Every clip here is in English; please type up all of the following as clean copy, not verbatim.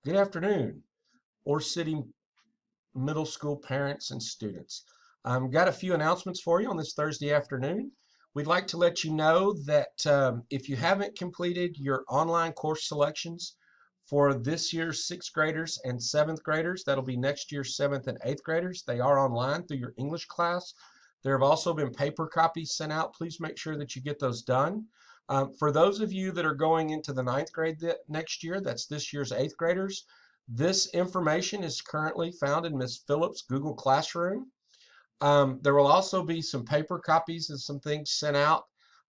Good afternoon, Ore City Middle School parents and students. Got a few announcements for you on this Thursday afternoon. We'd like to let you know that if you haven't completed your online course selections for this year's sixth graders and seventh graders, that'll be next year's seventh and eighth graders. They are online through your English class. There have also been paper copies sent out. Please make sure that you get those done. For those of you that are going into the ninth grade next year, that's this year's eighth graders, this information is currently found in Ms. Phillips' Google Classroom. There will also be some paper copies and some things sent out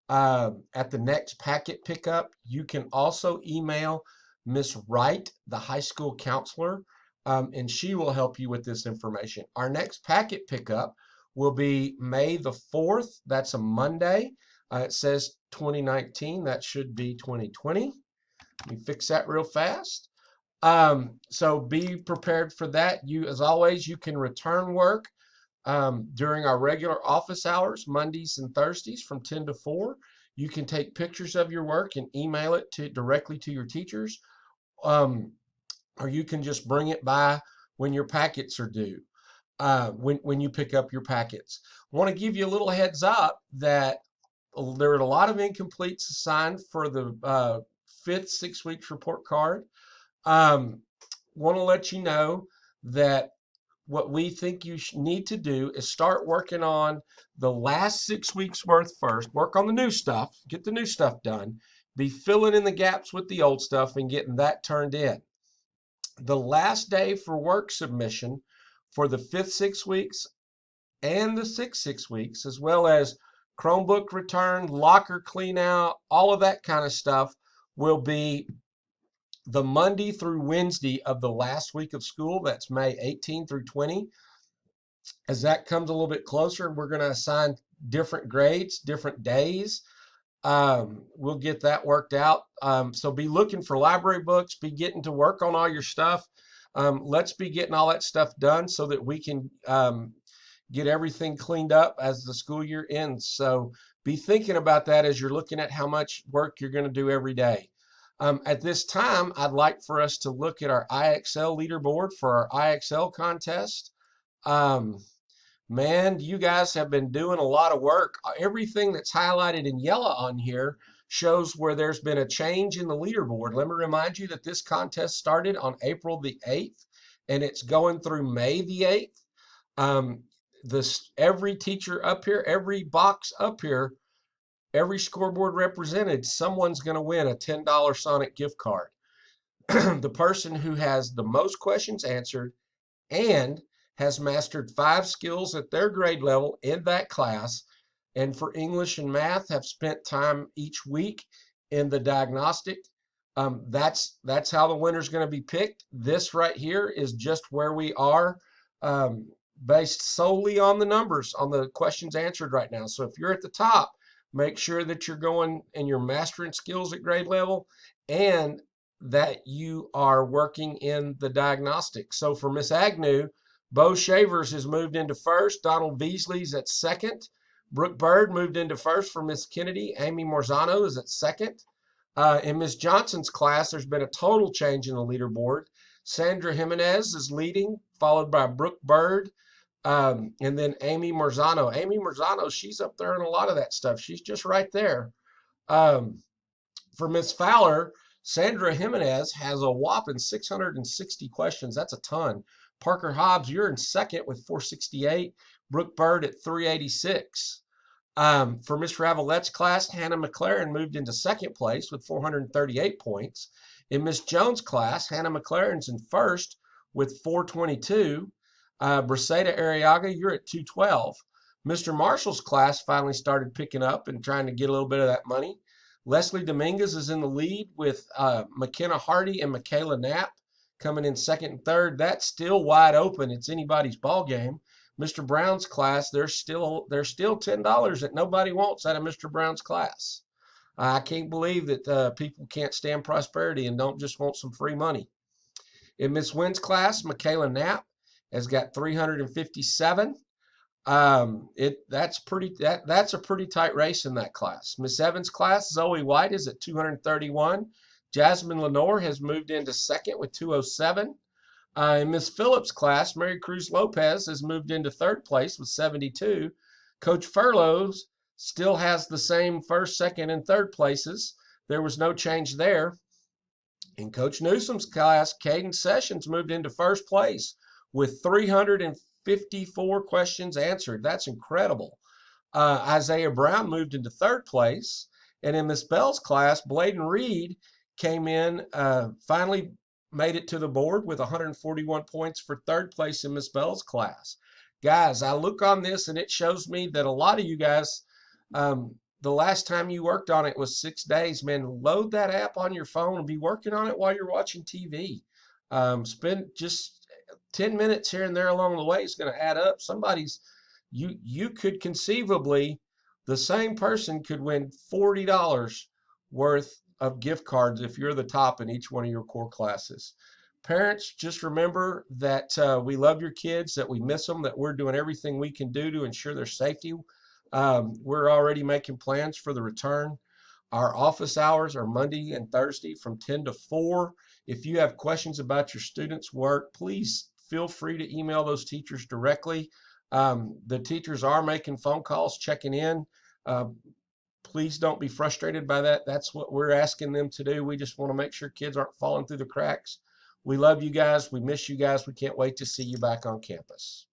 at the next packet pickup. You can also email Miss Wright, the high school counselor, and she will help you with this information. Our next packet pickup will be May the 4th. That's a Monday. It says 2019. That should be 2020. Let me fix that real fast. So be prepared for that. As always, you can return work during our regular office hours, Mondays and Thursdays from 10 to 4. You can take pictures of your work and email it directly to your teachers, um, or you can just bring it by when your packets are due, when you pick up your packets. I want to give you a little heads up that there are a lot of incompletes assigned for the fifth 6 weeks report card. Want to let you know that what we think you need to do is start working on the last 6 weeks worth first. Work on the new stuff, get the new stuff done, be filling in the gaps with the old stuff and getting that turned in. The last day for work submission for the fifth 6 weeks and the sixth 6 weeks, as well as Chromebook return, locker clean out, all of that kind of stuff, will be the Monday through Wednesday of the last week of school. That's May 18 through 20. As that comes a little bit closer, we're going to assign different grades, different days. We'll get that worked out. So be looking for library books, be getting to work on all your stuff. Let's be getting all that stuff done so that we can get everything cleaned up as the school year ends. So be thinking about that as you're looking at how much work you're going to do every day. At this time, I'd like for us to look at our IXL leaderboard for our IXL contest. Um, Man, you guys have been doing a lot of work. Everything that's highlighted in yellow on here shows where there's been a change in the leaderboard. Let me remind you that this contest started on April the 8th and it's going through May the 8th. Every teacher up here, every box up here, every scoreboard represented, someone's going to win a $10 Sonic gift card. The person who has the most questions answered and has mastered 5 skills at their grade level in that class, and for English and math have spent time each week in the diagnostic. That's how the winner's going to be picked. This right here is just where we are, based solely on the numbers on the questions answered right now. So if you're at the top, make sure that you're going and you're mastering skills at grade level and that you are working in the diagnostic. So for Miss Agnew, Bo Shavers has moved into first. Donald Beasley's at second. Brooke Bird moved into first for Miss Kennedy. Amy Morzano is at second. In Miss Johnson's class, there's been a total change in the leaderboard. Sandra Jimenez is leading, followed by Brooke Bird, and then Amy Morzano. Amy Morzano, she's up there in a lot of that stuff. She's just right there. For Miss Fowler, Sandra Jimenez has a whopping 660 questions. That's a ton. Parker Hobbs, you're in second with 468. Brooke Bird at 386. For Miss Ravelette's class, Hannah McLaren moved into second place with 438 points. In Miss Jones' class, Hannah McLaren's in first with 422. Briseda Arriaga, you're at 212. Mr. Marshall's class finally started picking up and trying to get a little bit of that money. Leslie Dominguez is in the lead with McKenna Hardy and Michaela Knapp coming in second and third. That's still wide open. It's anybody's ball game. Mr. Brown's class, there's still $10 that nobody wants out of Mr. Brown's class. I can't believe that people can't stand prosperity and don't just want some free money. In Miss Wynn's class, Michaela Knapp has got 357. That's a pretty tight race in that class. Miss Evans' class, Zoe White is at 231. Jasmine Lenore has moved into second with 207. In Miss Phillips' class, Mary Cruz Lopez has moved into third place with 72. Coach Furloughs still has the same first, second, and third places. There was no change there. In Coach Newsom's class, Caden Sessions moved into first place with 354 questions answered. That's incredible. Isaiah Brown moved into third place. And in Miss Bell's class, Bladen Reed came in, finally made it to the board with 141 points for third place in Miss Bell's class. Guys, I look on this and it shows me that a lot of you guys, the last time you worked on it was 6 days. Man, load that app on your phone and be working on it while you're watching TV. Spend just 10 minutes here and there along the way. It's going to add up. You could conceivably, the same person could win $40 worth of gift cards if you're the top in each one of your core classes. Parents, just remember that we love your kids, that we miss them, that we're doing everything we can do to ensure their safety. We're already making plans for the return. Our office hours are Monday and Thursday from 10 to 4. If you have questions about your students' work, please feel free to email those teachers directly. The teachers are making phone calls, checking in. Please don't be frustrated by that. That's what we're asking them to do. We just want to make sure kids aren't falling through the cracks. We love you guys. We miss you guys. We can't wait to see you back on campus.